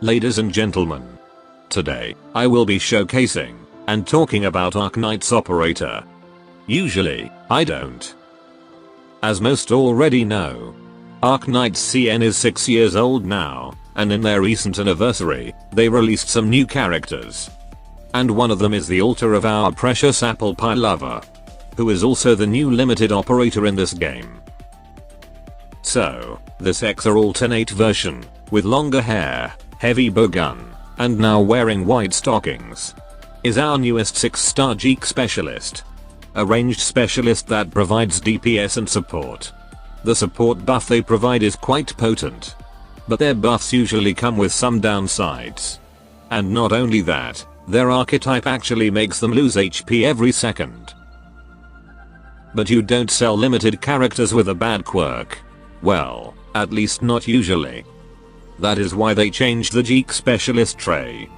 Ladies and gentlemen, today I will be showcasing and talking about Arknights operator. Usually, I don't. As most already know, Arknights CN is 6 years old now, and in their recent anniversary, they released some new characters. And one of them is the altar of our precious apple pie lover, who is also the new limited operator in this game. So, this XR alternate version, with longer hair, heavy bow gun, and now wearing white stockings, is our newest 6-star Geek specialist. A ranged specialist that provides DPS and support. The support buff they provide is quite potent, but their buffs usually come with some downsides. And not only that, their archetype actually makes them lose HP every second. But you don't sell limited characters with a bad quirk. Well, at least not usually. That is why they changed the Geek specialist tray.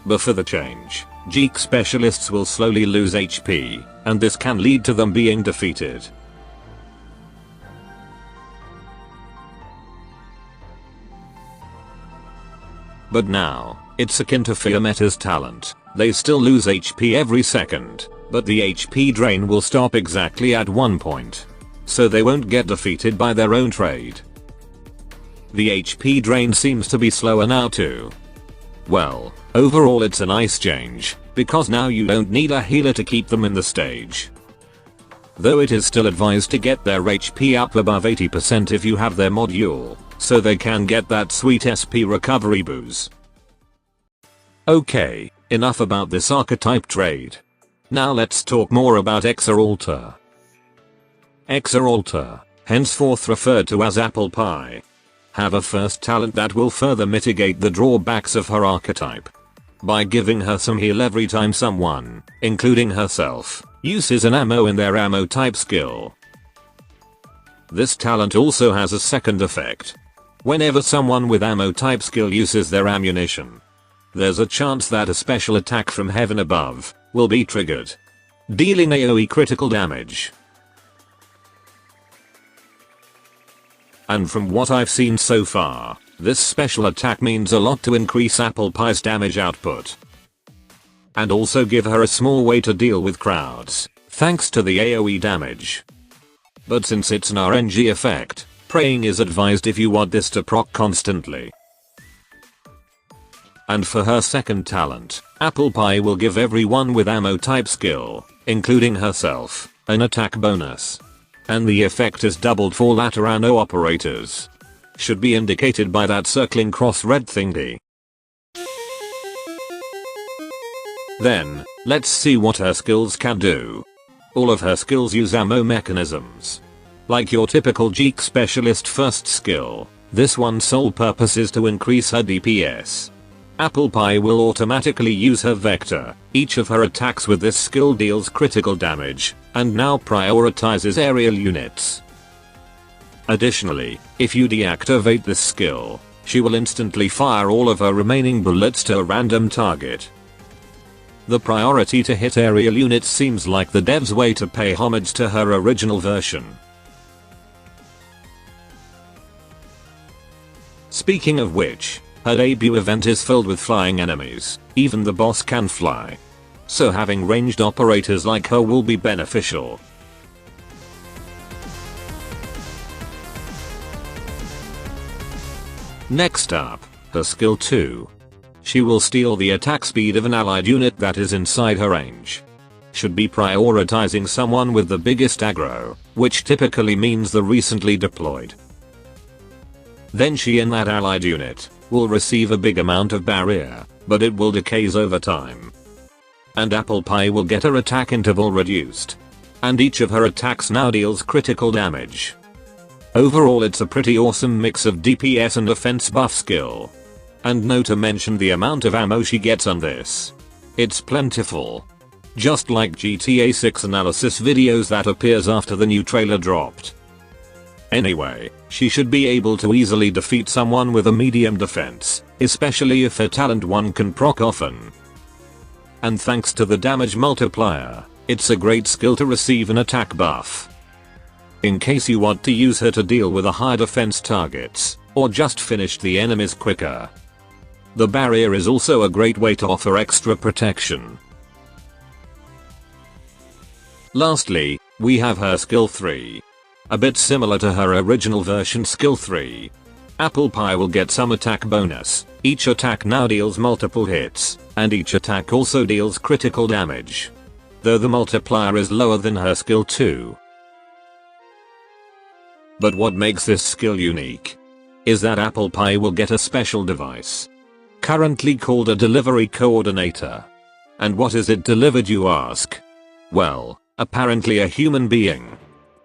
Before the change, Geek specialists will slowly lose HP, and this can lead to them being defeated. But now, it's akin to Fiameta's talent. They still lose HP every second, but the HP drain will stop exactly at one point. So they won't get defeated by their own trade. The HP drain seems to be slower now too. Well, overall it's a nice change, because now you don't need a healer to keep them in the stage. Though it is still advised to get their HP up above 80% if you have their module, so they can get that sweet SP recovery boost. Okay, enough about this archetype trade. Now let's talk more about XR Altar. XR Altar, henceforth referred to as Apple Pie, have a first talent that will further mitigate the drawbacks of her archetype by giving her some heal every time someone, including herself, uses an ammo in their ammo type skill. This talent also has a second effect. Whenever someone with ammo type skill uses their ammunition, there's a chance that a special attack from heaven above will be triggered, dealing AoE critical damage. And from what I've seen so far, this special attack means a lot to increase Apple Pie's damage output. And also give her a small way to deal with crowds, thanks to the AoE damage. But since it's an RNG effect, praying is advised if you want this to proc constantly. And for her second talent, Apple Pie will give everyone with ammo type skill, including herself, an attack bonus. And the effect is doubled for latter ammo operators. Should be indicated by that circling cross red thingy. Then, let's see what her skills can do. All of her skills use ammo mechanisms. Like your typical Geek specialist first skill, this one's sole purpose is to increase her DPS. Apple Pie will automatically use her vector. Each of her attacks with this skill deals critical damage, and now prioritizes aerial units. Additionally, if you deactivate this skill, she will instantly fire all of her remaining bullets to a random target. The priority to hit aerial units seems like the dev's way to pay homage to her original version. Speaking of which, her debut event is filled with flying enemies, even the boss can fly. So having ranged operators like her will be beneficial. Next up, her skill 2. She will steal the attack speed of an allied unit that is inside her range. Should be prioritizing someone with the biggest aggro, which typically means the recently deployed. Then she and that allied unit will receive a big amount of barrier, but it will decays over time. And Apple Pie will get her attack interval reduced. And each of her attacks now deals critical damage. Overall it's a pretty awesome mix of DPS and offense buff skill. And no to mention the amount of ammo she gets on this. It's plentiful. Just like GTA 6 analysis videos that appears after the new trailer dropped. Anyway, she should be able to easily defeat someone with a medium defense, especially if her talent 1 can proc often. And thanks to the damage multiplier, it's a great skill to receive an attack buff. In case you want to use her to deal with a high defense targets, or just finish the enemies quicker. The barrier is also a great way to offer extra protection. Lastly, we have her skill 3. A bit similar to her original version skill 3. Apple Pie will get some attack bonus. Each attack now deals multiple hits, and each attack also deals critical damage. Though the multiplier is lower than her skill 2. But what makes this skill unique is that Apple Pie will get a special device, currently called a delivery coordinator. And what is it delivered, you ask? Well, apparently a human being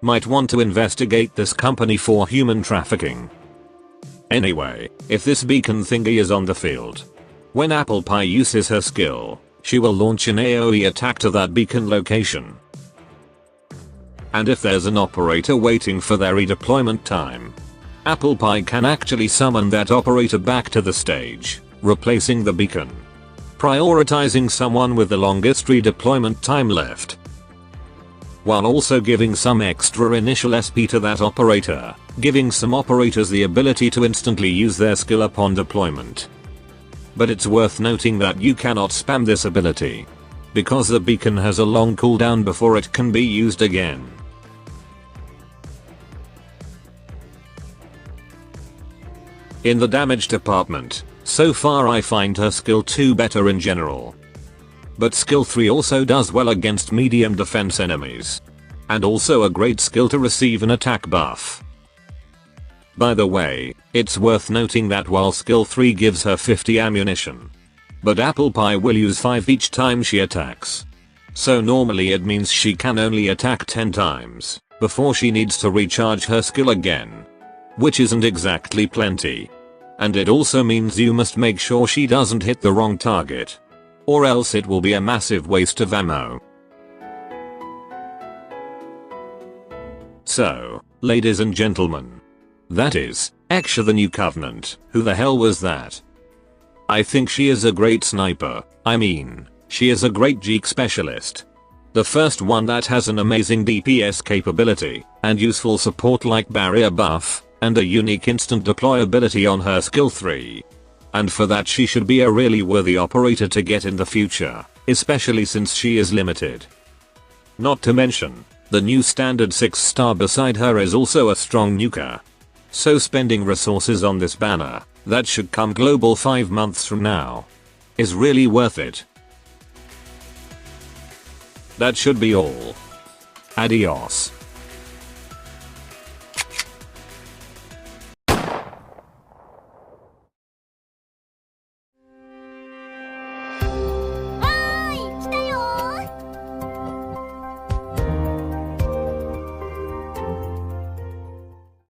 might want to investigate this company for human trafficking. Anyway, if this beacon thingy is on the field, when Apple Pie uses her skill, she will launch an AoE attack to that beacon location. And if there's an operator waiting for their redeployment time, Apple Pie can actually summon that operator back to the stage, replacing the beacon, prioritizing someone with the longest redeployment time left, while also giving some extra initial SP to that operator, giving some operators the ability to instantly use their skill upon deployment. But it's worth noting that you cannot spam this ability, because the beacon has a long cooldown before it can be used again. In the damage department, so far I find her skill 2 better in general. But skill 3 also does well against medium defense enemies. And also a great skill to receive an attack buff. By the way, it's worth noting that while skill 3 gives her 50 ammunition, but Apple Pie will use 5 each time she attacks. So normally it means she can only attack 10 times before she needs to recharge her skill again. Which isn't exactly plenty. And it also means you must make sure she doesn't hit the wrong target, or else it will be a massive waste of ammo. So, ladies and gentlemen, that is Exusiai The New Covenant. Who the hell was that? I think she is a great sniper. I mean, she is a great geek specialist. The first one that has an amazing DPS capability, and useful support like barrier buff, and a unique instant deploy ability on her skill 3. And for that she should be a really worthy operator to get in the future, especially since she is limited. Not to mention, the new standard 6-star beside her is also a strong nuker. So spending resources on this banner, that should come global 5 months from now, is really worth it. That should be all. Adios.